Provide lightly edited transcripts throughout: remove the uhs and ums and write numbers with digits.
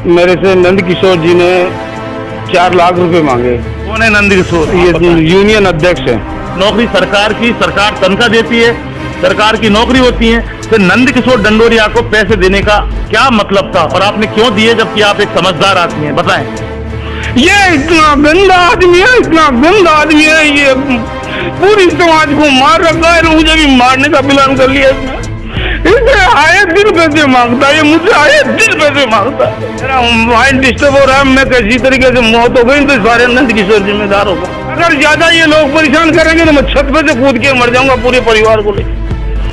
मेरे से नंद किशोर जी ने 4 लाख रुपए मांगे। कौन है नंद किशोर? ये यूनियन अध्यक्ष है। नौकरी सरकार की, सरकार तनख्वाह देती है, सरकार की नौकरी होती है, फिर नंद किशोर डंडोरिया को पैसे देने का क्या मतलब था और आपने क्यों दिए, जबकि आप एक समझदार आदमी हैं? बताएं। ये इतना गंदा आदमी है, इतना गंदा आदमी है, ये पूरी समाज को मार रखा है। मुझे भी मारने का प्लान कर लिया इसने। इसे आए दिन पैसे मांगता है, ये मुझसे आए दिन पैसे मांगता है। मेरा माइंड डिस्टर्ब हो रहा है, मैं किसी तरीके से मौत हो गई तो सारे नंद किशोर जिम्मेदार होगा। अगर ज्यादा ये लोग परेशान करेंगे तो मैं छत पे से कूद के मर जाऊंगा पूरे परिवार को लेकर।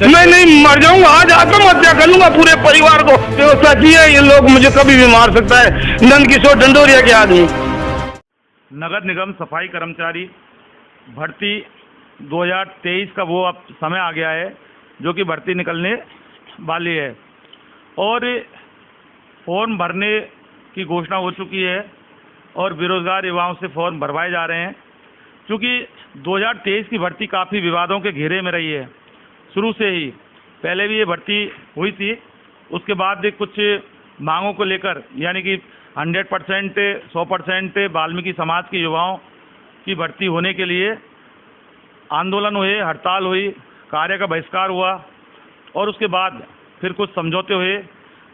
मैं नहीं मर जाऊंगा, आज आत्महत्या कर लूंगा पूरे परिवार को। तो सच ही है, ये लोग मुझे कभी भी मार सकता है, नंद किशोर डंडोरिया के आदमी। नगर निगम सफाई कर्मचारी भर्ती 2023 का वो अब समय आ गया है जो कि भर्ती निकलने वाली है और फॉर्म भरने की घोषणा हो चुकी है और बेरोजगार युवाओं से फॉर्म भरवाए जा रहे हैं। क्योंकि 2023 की भर्ती काफ़ी विवादों के घेरे में रही है शुरू से ही। पहले भी ये भर्ती हुई थी, उसके बाद कुछ मांगों को लेकर, यानी कि 100%, 100% वाल्मीकि समाज के युवाओं की भर्ती होने के लिए आंदोलन हुए, हड़ताल हुई, कार्य का बहिष्कार हुआ और उसके बाद फिर कुछ समझौते हुए,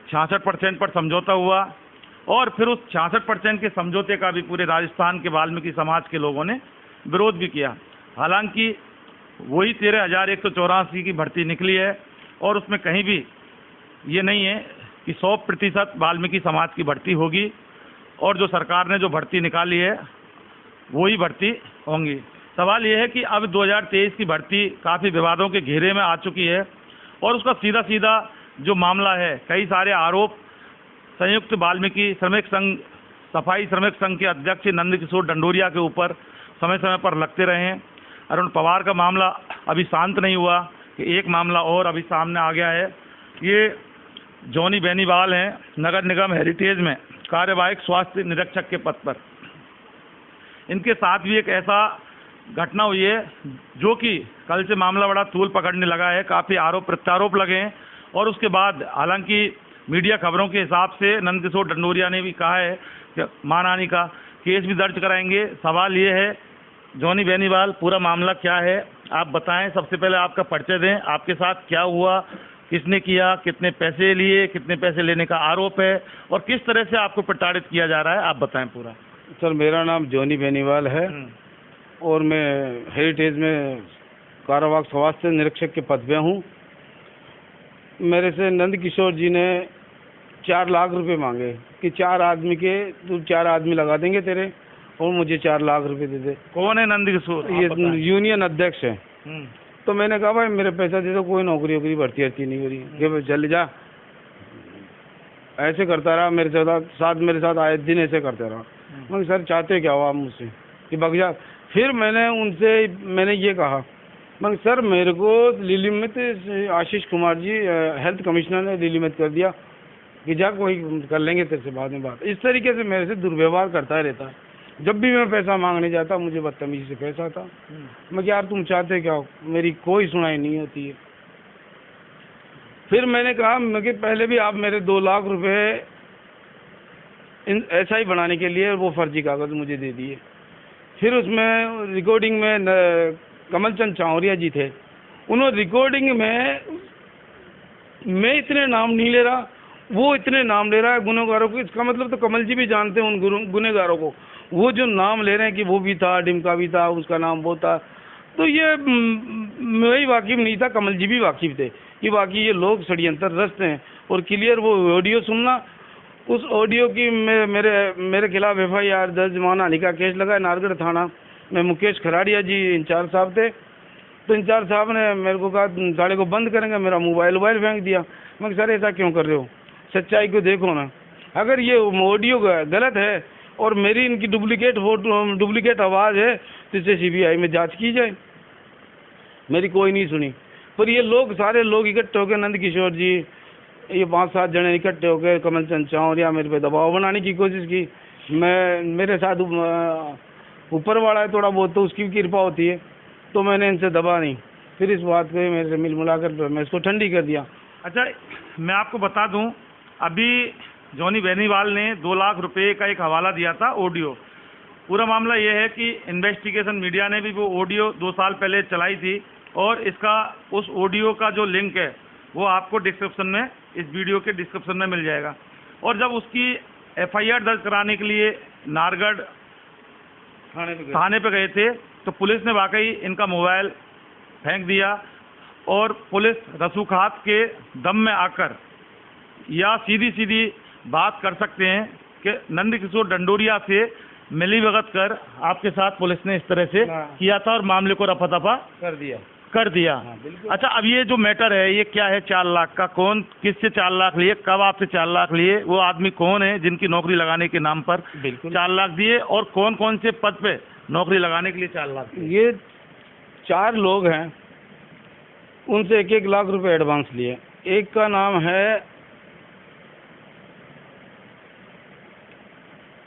66% पर समझौता हुआ और फिर उस 66% के समझौते का भी पूरे राजस्थान के वाल्मीकि समाज के लोगों ने विरोध भी किया। हालांकि वही 13,184 की भर्ती निकली है और उसमें कहीं भी ये नहीं है कि 100% वाल्मीकि समाज की भर्ती होगी और जो सरकार ने जो भर्ती निकाली है वही भर्ती होंगी। सवाल ये है कि अब 2023 की भर्ती काफ़ी विवादों के घेरे में आ चुकी है और उसका सीधा सीधा जो मामला है, कई सारे आरोप संयुक्त वाल्मीकि श्रमिक संघ, सफाई श्रमिक संघ के अध्यक्ष नंद किशोर डंडोरिया के ऊपर समय समय पर लगते रहे हैं। अरुण पवार का मामला अभी शांत नहीं हुआ कि एक मामला और अभी सामने आ गया है। ये जॉनी बेनीवाल हैं, नगर निगम हेरिटेज में कार्यवाहक स्वास्थ्य निरीक्षक के पद पर। इनके साथ भी एक ऐसा घटना हुई है जो कि कल से मामला बड़ा तूल पकड़ने लगा है। काफ़ी आरोप प्रत्यारोप लगे हैं और उसके बाद हालांकि मीडिया खबरों के हिसाब से नंद किशोर डंडोरिया ने भी कहा है कि मानहानि का केस भी दर्ज कराएंगे। सवाल ये है, जॉनी बेनीवाल, पूरा मामला क्या है आप बताएं। सबसे पहले आपका परिचय दें, आपके साथ क्या हुआ, किसने किया, कितने पैसे लिए, कितने पैसे लेने का आरोप है और किस तरह से आपको प्रताड़ित किया जा रहा है, आप बताएं पूरा। सर, मेरा नाम जॉनी बेनीवाल है और मैं हेरिटेज में कार्यवाहक स्वास्थ्य निरीक्षक के पद पे हूँ। मेरे से नंद किशोर जी ने 4 लाख रुपए मांगे कि 4 आदमी के, तू 4 आदमी लगा देंगे तेरे और मुझे 4 लाख रुपए दे दे। कौन है नंद किशोर? ये यूनियन अध्यक्ष है। तो मैंने कहा भाई मेरे पैसा दे दो, कोई नौकरी वोकरी भर्ती हर्ती नहीं हो रही है, चल जा। ऐसे करता रहा मेरे साथ आए दिन ऐसे करता रहा। मैं सर चाहते क्या हो आप मुझसे कि भग जा। फिर मैंने ये कहा, मैं सर मेरे को निलंबित आशीष कुमार जी हेल्थ कमिश्नर ने निलंबित कर दिया कि जा कोई कर लेंगे तेरे से बाद में बात। इस तरीके से मेरे से दुर्व्यवहार करता रहता है। जब भी मैं पैसा मांगने जाता मुझे बदतमीजी से पैसा आता। मैं यार तुम चाहते क्या हो, मेरी कोई सुनाई नहीं होती है। फिर मैंने कहा कि पहले भी आप मेरे 2 लाख रुपए SI बनाने के लिए वो फर्जी कागज मुझे दे दिए। फिर उसमें रिकॉर्डिंग में कमलचंद चावरिया जी थे, उन्होंने रिकॉर्डिंग में मैं इतने नाम नहीं ले रहा, वो इतने नाम ले रहा है गुनहगारों को। इसका मतलब तो कमल जी भी जानते हैं उन गुनहगारों को। वो जो नाम ले रहे हैं कि वो भी था, डिमका भी था, उसका नाम वो था। तो ये मैं ही वाकिफ नहीं था, कमल जी भी वाकिफ थे कि बाकी ये लोग षड्यंत्र रचते हैं। और क्लियर वो ऑडियो सुनना, उस ऑडियो की मेरे खिलाफ FIR दर्ज, मानहानि का केस लगा है नारगढ़ थाना में। मुकेश खराड़िया जी इंचार्ज साहब थे, तो इंचार्ज साहब ने मेरे को कहा साले को बंद करेंगे, मेरा मोबाइल फेंक दिया। मैं सर ऐसा क्यों कर रहे हो, सच्चाई को देखो ना। अगर ये ऑडियो गलत है और मेरी इनकी डुप्लीकेट आवाज़ है तो इसे CBI में जांच की जाए। मेरी कोई नहीं सुनी। पर ये लोग, सारे लोग इकट्ठे होकर, नंद किशोर जी, ये 5-7 जने इकट्ठे होकर कमलचंद चावरिया मेरे पे दबाव बनाने की कोशिश की। मेरे साथ ऊपर वाला है थोड़ा बहुत, तो उसकी भी कृपा होती है, तो मैंने इनसे दबा नहीं। फिर इस बात को मेरे से मिलाकर मैं इसको ठंडी कर दिया। अच्छा, मैं आपको बता दूं, अभी जॉनी बेनीवाल ने 2 लाख रुपए का एक हवाला दिया था ऑडियो। पूरा मामला ये है कि इन्वेस्टिगेशन मीडिया ने भी वो ऑडियो 2 साल पहले चलाई थी और इसका उस ऑडियो का जो लिंक है वो आपको डिस्क्रिप्शन में, इस वीडियो के डिस्क्रिप्शन में मिल जाएगा। और जब उसकी एफआईआर दर्ज कराने के लिए नारगढ़ थाने पे गए थे तो पुलिस ने वाकई इनका मोबाइल फेंक दिया और पुलिस रसूखात के दम में आकर, या सीधी सीधी बात कर सकते हैं कि नंदकिशोर डंडोरिया से मिलीभगत कर आपके साथ पुलिस ने इस तरह से किया था और मामले को रफा दफा कर दिया। अच्छा, अब ये जो मैटर है ये क्या है 4 लाख का? कौन किससे 4 लाख लिए, कब आपसे 4 लाख लिए, वो आदमी कौन है जिनकी नौकरी लगाने के नाम पर 4 लाख दिए, और कौन कौन से पद पे नौकरी लगाने के लिए 4 लाख? ये 4 लोग हैं, उनसे 1-1 लाख रुपए एडवांस लिए। एक का नाम है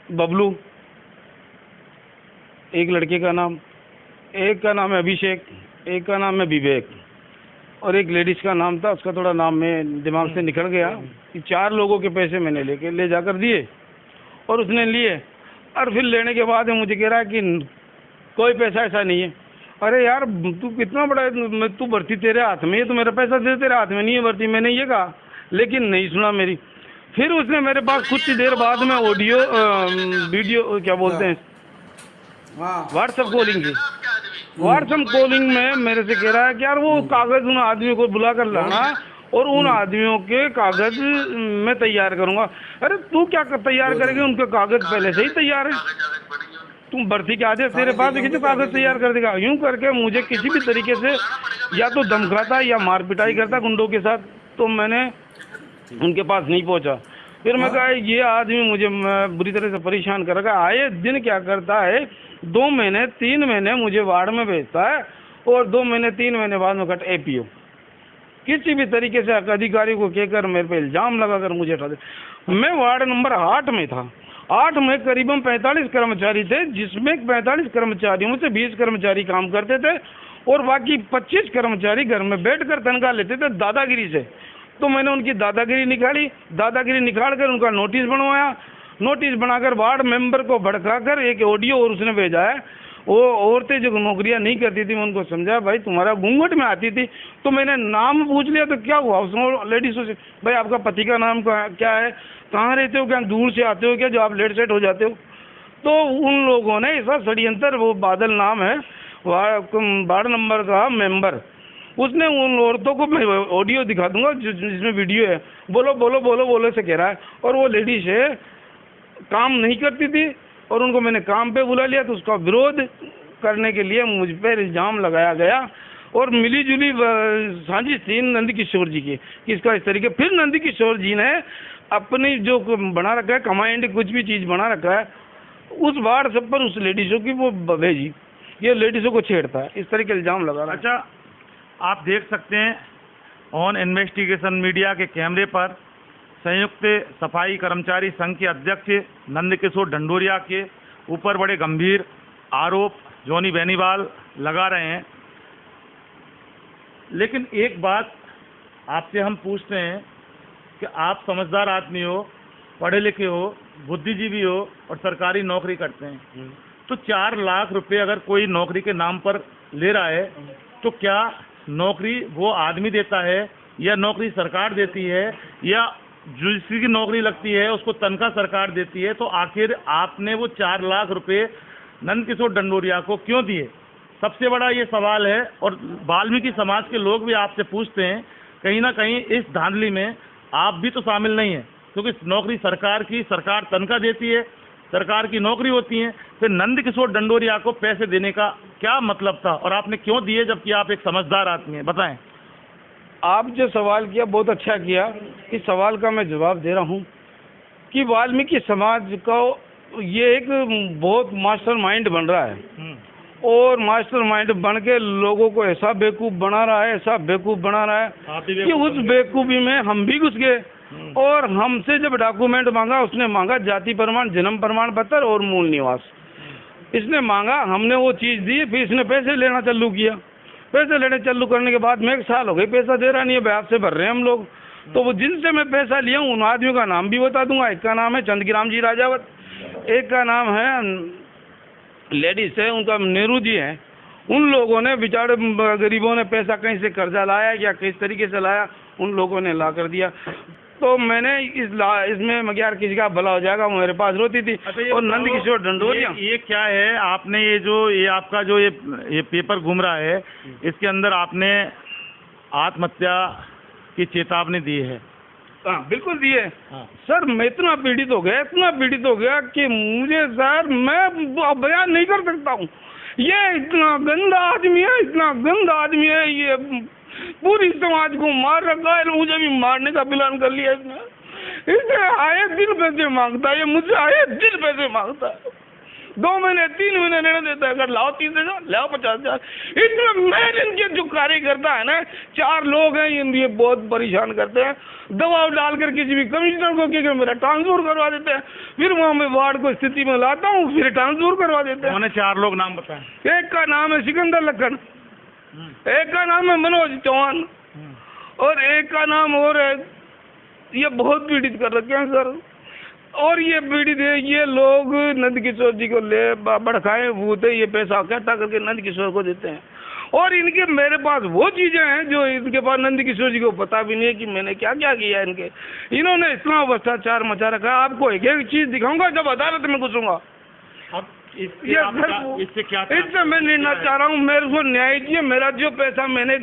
बबलू, एक लड़के का नाम, एक का नाम है अभिषेक, एक का नाम है विवेक, और एक लेडीज का नाम था, उसका थोड़ा नाम में दिमाग से निकल गया। कि 4 लोगों के पैसे मैंने ले जाकर दिए और उसने लिए, और फिर लेने के बाद मुझे कह रहा है कि कोई पैसा ऐसा नहीं है। अरे यार, तू कितना बड़ा, तू भर्ती तेरे हाथ में है, तो मेरा पैसा दे, तेरे हाथ में नहीं है भर्ती, मैंने ये कहा, लेकिन नहीं सुना मेरी। फिर उसने मेरे पास कुछ देर बाद में ऑडियो वीडियो क्या बोलते हैं, व्हाट्सएप कॉलिंग की, व्हाट्सएप कॉलिंग में मेरे से कह रहा है कि यार वो कागज उन आदमियों को बुला कर लाना और उन आदमियों के कागज मैं तैयार करूंगा। अरे तू क्या तैयार करेगी, उनके कागज पहले से ही तैयार है, तुम भर्ती के आदेश तेरे पास किसी कागज तैयार कर देगा। यूं करके मुझे किसी भी तरीके से या तो धमकाता या मार पिटाई करता गुंडों के साथ, तो मैंने उनके पास नहीं पहुंचा। फिर मैं कहा ये आदमी मुझे बुरी तरह से परेशान कर रखा है। आए दिन क्या करता है, 2 महीने 3 महीने मुझे वार्ड में भेजता है और 2 महीने 3 महीने बाद में कट एपीओ। किसी भी तरीके से अधिकारी को कहकर मेरे पे इल्जाम लगाकर मुझे हटा दे। मैं वार्ड नंबर 8 में था, 8 में करीबन 45 कर्मचारी थे, जिसमें 45 कर्मचारियों से 20 कर्मचारी काम करते थे और बाकी 25 कर्मचारी घर में बैठकर तनख्वाह लेते थे दादागिरी से। तो मैंने उनकी दादागिरी निकाल कर उनका नोटिस बनवाया, नोटिस बनाकर वार्ड मेंबर को भड़काकर एक ऑडियो और उसने भेजा है। वो औरतें जो नौकरियां नहीं करती थी, मैं उनको समझा भाई तुम्हारा घूंघट में आती थी, तो मैंने नाम पूछ लिया तो क्या हुआ उसमें लेडीज़ों से, भाई आपका पति का नाम क्या है, कहाँ रहते हो, क्या दूर से आते हो क्या जो आप लेट सेट हो जाते हो। तो उन लोगों ने ऐसा षड्यंत्र, वो बादल नाम है वार्ड नंबर का मेंबर, उसने उन औरतों को मैं ऑडियो दिखा दूंगा जिसमें वीडियो है, बोलो बोलो बोलो बोलो से कह रहा है। और वो लेडीज है काम नहीं करती थी और उनको मैंने काम पे बुला लिया, तो उसका विरोध करने के लिए मुझ पर इल्ज़ाम लगाया गया और मिली जुली साजिश थी नंदकिशोर जी की किसका इस तरीके। फिर नंदकिशोर जी ने अपनी जो बना रखा है कमांड, कुछ भी चीज़ बना रखा है, उस व्हाट्सएप पर उस लेडीज़ों की वो भेजी, ये लेडीज़ों को छेड़ता है, इस तरह के इल्ज़ाम लगा रहा है। अच्छा, आप देख सकते हैं ऑन इन्वेस्टिगेशन मीडिया के कैमरे पर संयुक्त सफाई कर्मचारी संघ के अध्यक्ष नंदकिशोर डंडोरिया के ऊपर बड़े गंभीर आरोप जॉनी बेनीवाल लगा रहे हैं। लेकिन एक बात आपसे हम पूछते हैं कि आप समझदार आदमी हो, पढ़े लिखे हो, बुद्धिजीवी हो और सरकारी नौकरी करते हैं, तो 4 लाख रुपए अगर कोई नौकरी के नाम पर ले रहा है तो क्या नौकरी वो आदमी देता है या नौकरी सरकार देती है या जिसकी नौकरी लगती है उसको तनख्वाह सरकार देती है? तो आखिर आपने वो 4 लाख रुपए नंदकिशोर डंडोरिया को क्यों दिए? सबसे बड़ा ये सवाल है और वाल्मीकि समाज के लोग भी आपसे पूछते हैं, कहीं ना कहीं इस धांधली में आप भी तो शामिल नहीं हैं, क्योंकि नौकरी सरकार की, सरकार तनख्वाह देती है, सरकार की नौकरी होती है, फिर नंदकिशोर डंडोरिया को पैसे देने का क्या मतलब था और आपने क्यों दिए, जबकि आप एक समझदार आदमी हैं? बताएं। आप जो सवाल किया बहुत अच्छा किया, इस सवाल का मैं जवाब दे रहा हूँ कि वाल्मीकि समाज को ये एक बहुत मास्टरमाइंड बन रहा है और मास्टरमाइंड बन के लोगों को ऐसा बेवकूफ़ बना रहा है, ऐसा बेवकूफ़ बना रहा है कि उस बेवकूफ़ी में हम भी घुस गए। और हमसे जब डॉक्यूमेंट मांगा, उसने मांगा जाति प्रमाण, जन्म प्रमाण पत्र और मूल निवास, इसने मांगा, हमने वो चीज़ दी, फिर इसने पैसे लेना चालू किया। पैसे लेने चालू करने के बाद में 1 साल हो गई पैसा दे रहा नहीं है, ब्याज से भर रहे हैं हम लोग। तो वो जिनसे मैं पैसा लिया हूँ उन आदमियों का नाम भी बता दूंगा। एक का नाम है चंद्रगिराम जी राजावत, एक का नाम है लेडीज है, उनका नेहरू जी है। उन लोगों ने बेचारे गरीबों ने पैसा कहीं से कर्जा लाया या किस तरीके से लाया, उन लोगों ने ला कर दिया। तो मैंने इसमें मैं यार किसी का भला हो जाएगा, वो मेरे पास रोती थी। और नंद किशोर डंडोरिया, ये क्या है, आपने ये आपका जो ये पेपर घूम रहा है, इसके अंदर आपने आत्महत्या की चेतावनी दी है? हाँ बिल्कुल दिए। हाँ। सर मैं इतना पीड़ित हो गया कि मुझे सर मैं बयान नहीं कर सकता हूँ। ये इतना गंदा आदमी है, इतना गंदा आदमी है, ये पूरी समाज को मार रखा है, मुझे भी मारने का प्लान कर लिया इसने आए दिन पैसे मांगता है, ये मुझसे आए दिन पैसे मांगता है। 2 महीने 3 महीने लेने देता है, अगर लाओ 30,000 लाओ 50,000। इतना मैं इनके जो कार्यकर्ता है ना, 4 लोग हैं, ये बहुत परेशान करते हैं। दबाव डालकर किसी भी कमिश्नर को कि मेरा ट्रांसफर करवा देते हैं, फिर वहाँ मैं वार्ड को स्थिति में लाता हूँ, फिर ट्रांसफर करवा देते हैं। उन्होंने 4 लोग नाम बताए। एक का नाम है सिकंदर लखन, एक का नाम है मनोज चौहान, और एक का नाम और है। ये बहुत पीड़ित कर रखे हैं सर, और ये पीड़ित है। ये लोग नंद किशोर जी को ले भड़काए भूत है, ये पैसा इकट्ठा करके नंद किशोर को देते हैं। और इनके मेरे पास वो चीजें हैं जो इनके पास नंद किशोर जी को पता भी नहीं है कि मैंने क्या क्या किया इनके। इन्होंने इतना भ्रष्टाचार मचा रखा है, आपको एक एक चीज दिखाऊंगा जब अदालत में घुसूंगा। अब इससे मैं निर्णय चाह रहा हूँ, मेरे को न्याय चाहिए। मेरा जो पैसा मैंने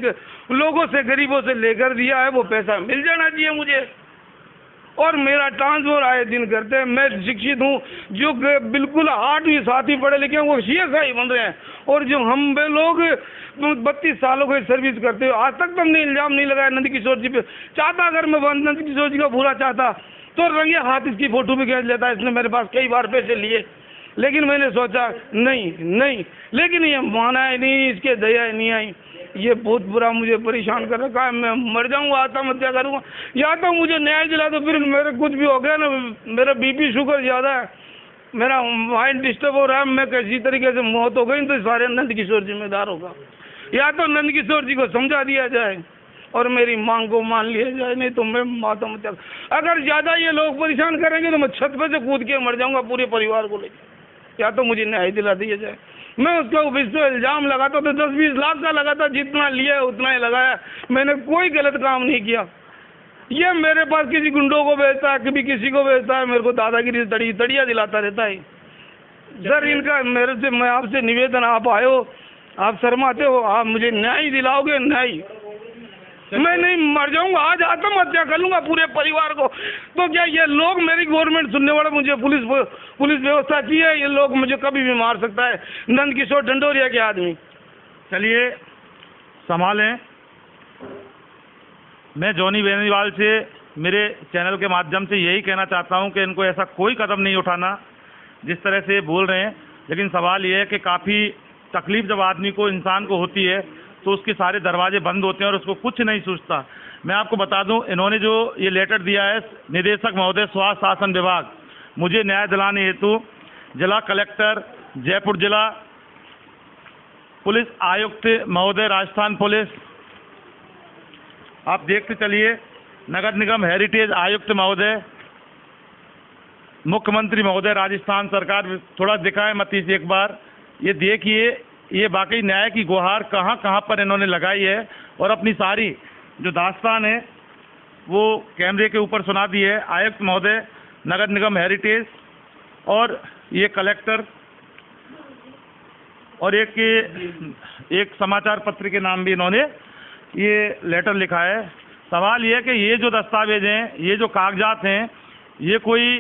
लोगों से गरीबों से लेकर दिया है वो पैसा मिल जाना चाहिए मुझे, और मेरा ट्रांसफर आए दिन करते हैं। मैं शिक्षित हूँ, जो बिल्कुल 8वीं 7वीं पढ़े लिखे हैं वो CSI बन रहे हैं, और जो हम लोग 32 सालों की सर्विस करते हो, आज तक तो हमने इल्जाम नहीं लगाया नंद किशोर जी पे। चाहता अगर मैं नंद किशोर जी का बुरा चाहता तो रंगे हाथ इसकी फोटो भी खींच लेता। इसने मेरे पास कई बार पैसे लिए, लेकिन मैंने सोचा नहीं, लेकिन ये माना ही नहीं, इसके दया ही नहीं आई। ये बहुत बुरा मुझे परेशान कर रखा है। मैं मर जाऊंगा, आत्महत्या करूंगा, या तो मुझे न्याय दिला दो। फिर मेरे कुछ भी हो गया ना, मेरा BP शुगर ज़्यादा है, मेरा माइंड डिस्टर्ब हो रहा है, मैं किसी तरीके से मौत हो गई तो सारे नंद किशोर जिम्मेदार होगा। या तो नंद किशोर जी को समझा दिया जाए और मेरी मांग को मान लिया जाए, नहीं तो मैं आत्महत्या। अगर ज़्यादा ये लोग परेशान करेंगे तो मैं छत पे से कूद के मर जाऊंगा पूरे परिवार को लेकर। या तो मुझे न्याय दिला दिया जाए। मैं उसका ऑफिस पे इल्जाम लगाता तो 10-20 लाख का लगाता, जितना लिया उतना ही लगाया, मैंने कोई गलत काम नहीं किया। ये मेरे पास किसी गुंडों को भेजता है, कभी किसी को भेजता है, मेरे को दादागिरी तड़िया दिलाता रहता है। सर इनका मेरे से, मैं आपसे निवेदन, आप आए हो, आप शर्माते हो, आप मुझे न्याय दिलाओगे? न्याय मैं नहीं मर जाऊंगा, आज आत्महत्या कर लूंगा पूरे परिवार को। तो क्या ये लोग, मेरी गवर्नमेंट सुनने वाला, मुझे पुलिस व्यवस्था चाहिए, ये लोग मुझे कभी भी मार सकता है नंद किशोर डंडोरिया के आदमी। चलिए संभालें। मैं जॉनी बेनीवाल से मेरे चैनल के माध्यम से यही कहना चाहता हूं कि इनको ऐसा कोई कदम नहीं उठाना जिस तरह से बोल रहे हैं। लेकिन सवाल ये है कि काफ़ी तकलीफ जब आदमी को, इंसान को होती है तो उसके सारे दरवाजे बंद होते हैं और उसको कुछ नहीं सोचता। मैं आपको बता दूं, इन्होंने जो ये लेटर दिया है निदेशक महोदय स्वास्थ्य शासन विभाग, मुझे न्याय दिलाने हेतु जिला कलेक्टर जयपुर जिला, पुलिस आयुक्त महोदय राजस्थान पुलिस, आप देखते चलिए, नगर निगम हेरिटेज आयुक्त महोदय, मुख्यमंत्री महोदय राजस्थान सरकार, थोड़ा दिखाए मतीस एक बार, ये देखिए ये वाकई न्याय की गुहार कहाँ कहाँ पर इन्होंने लगाई है और अपनी सारी जो दास्तान है वो कैमरे के ऊपर सुना दी है। आयुक्त महोदय नगर निगम हेरिटेज, और ये कलेक्टर, और एक समाचार पत्र के नाम भी इन्होंने ये लेटर लिखा है। सवाल ये है कि ये जो दस्तावेज हैं, ये जो कागजात हैं, ये कोई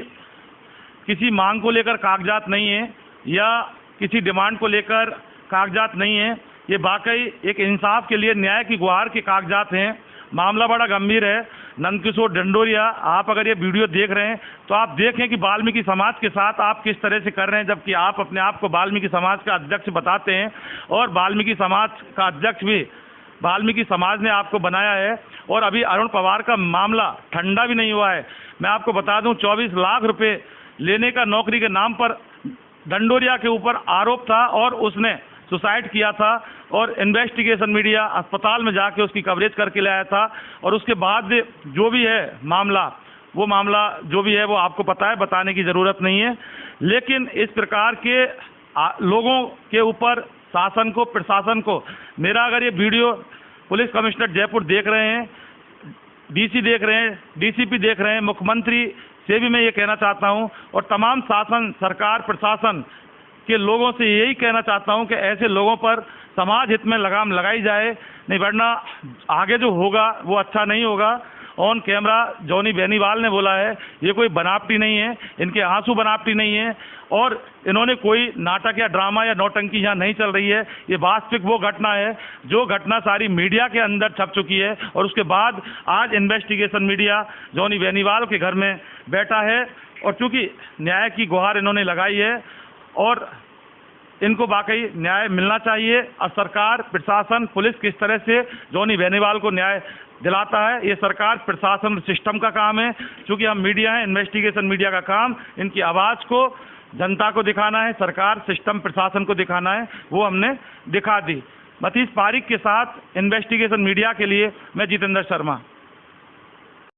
किसी मांग को लेकर कागजात नहीं है या किसी डिमांड को लेकर कागजात नहीं है, ये वाकई एक इंसाफ के लिए न्याय की गुहार के कागजात हैं। मामला बड़ा गंभीर है। नंद किशोर डंडोरिया, आप अगर ये वीडियो देख रहे हैं तो आप देखें कि वाल्मीकि समाज के साथ आप किस तरह से कर रहे हैं, जबकि आप अपने आप को वाल्मीकि समाज का अध्यक्ष बताते हैं, और वाल्मीकि समाज का अध्यक्ष भी वाल्मीकि समाज ने आपको बनाया है। और अभी अरुण पवार का मामला ठंडा भी नहीं हुआ है। मैं आपको बता दूं, 24 लाख रुपए लेने का नौकरी के नाम पर डंडोरिया के ऊपर आरोप था, और उसने सुसाइड किया था और इन्वेस्टिगेशन मीडिया अस्पताल में जाके उसकी कवरेज करके लाया था। और उसके बाद जो भी है मामला, वो मामला जो भी है वो आपको पता है, बताने की ज़रूरत नहीं है। लेकिन इस प्रकार के लोगों के ऊपर शासन को, प्रशासन को, मेरा अगर ये वीडियो पुलिस कमिश्नर जयपुर देख रहे हैं, डीसी देख रहे हैं, डीसीपी देख रहे हैं, मुख्यमंत्री से भी मैं ये कहना चाहता हूँ और तमाम शासन, सरकार, प्रशासन के लोगों से यही कहना चाहता हूँ कि ऐसे लोगों पर समाज हित में लगाम लगाई जाए, नहीं वरना आगे जो होगा वो अच्छा नहीं होगा। ऑन कैमरा जॉनी बेनीवाल ने बोला है, ये कोई बनावटी नहीं है, इनके आंसू बनावटी नहीं है और इन्होंने कोई नाटक या ड्रामा या नौटंकी यहाँ नहीं चल रही है। ये वास्तविक वो घटना है जो घटना सारी मीडिया के अंदर छप चुकी है और उसके बाद आज इन्वेस्टिगेशन मीडिया जॉनी बेनीवाल के घर में बैठा है। और चूंकि न्याय की गुहार इन्होंने लगाई है और इनको वाकई न्याय मिलना चाहिए। और सरकार, प्रशासन, पुलिस किस तरह से जॉनी बेनीवाल को न्याय दिलाता है, ये सरकार, प्रशासन, सिस्टम का काम है। चूंकि हम मीडिया हैं, इन्वेस्टिगेशन मीडिया का काम इनकी आवाज़ को जनता को दिखाना है, सरकार, सिस्टम, प्रशासन को दिखाना है, वो हमने दिखा दी। मतीस पारिक के साथ इन्वेस्टिगेशन मीडिया के लिए मैं जितेंद्र शर्मा।